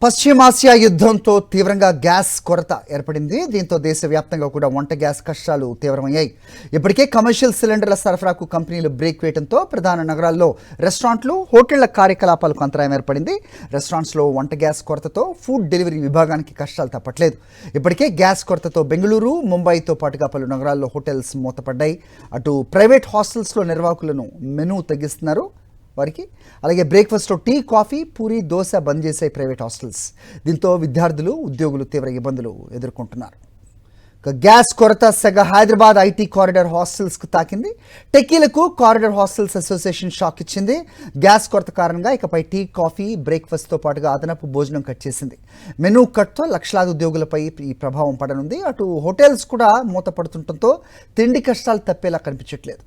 పశ్చిమాసియా యుద్ధంతో తీవ్రంగా గ్యాస్ కొరత ఏర్పడింది. దీంతో దేశవ్యాప్తంగా కూడా వంట గ్యాస్ కష్టాలు తీవ్రమయ్యాయి. ఇప్పటికే కమర్షియల్ సిలిండర్ల సరఫరాకు కంపెనీలు బ్రేక్ వేయడంతో ప్రధాన నగరాల్లో రెస్టారెంట్లు, హోటళ్ల కార్యకలాపాలకు అంతరాయం ఏర్పడింది. రెస్టారెంట్స్లో వంట గ్యాస్ కొరతతో ఫుడ్ డెలివరీ విభాగానికి కష్టాలు తప్పట్లేదు. ఇప్పటికే గ్యాస్ కొరతతో బెంగళూరు, ముంబైతో పాటుగా పలు నగరాల్లో హోటల్స్ మూతపడ్డాయి. అటు ప్రైవేట్ హాస్టల్స్లో నిర్వాహకులను మెనూ తగ్గిస్తున్నారు వారికి. అలాగే బ్రేక్ఫాస్ట్లో టీ, కాఫీ, పూరి, దోశ బంద్ చేసే ప్రైవేట్ హాస్టల్స్. దీంతో విద్యార్థులు, ఉద్యోగులు తీవ్ర ఇబ్బందులు ఎదుర్కొంటున్నారు. గ్యాస్ కొరత సెగ హైదరాబాద్ ఐటీ కారిడార్ హాస్టల్స్కు తాకింది. టెక్కీలకు కారిడార్ హాస్టల్స్ అసోసియేషన్ షాక్ ఇచ్చింది. గ్యాస్ కొరత కారణంగా ఇకపై టీ, కాఫీ, బ్రేక్ఫాస్ట్తో పాటుగా అదనపు భోజనం కట్ చేసింది. మెనూ కట్తో లక్షలాది ఉద్యోగులపై ఈ ప్రభావం పడనుంది. అటు హోటల్స్ కూడా మూతపడుతుండటంతో తిండి కష్టాలు తప్పేలా కనిపించట్లేదు.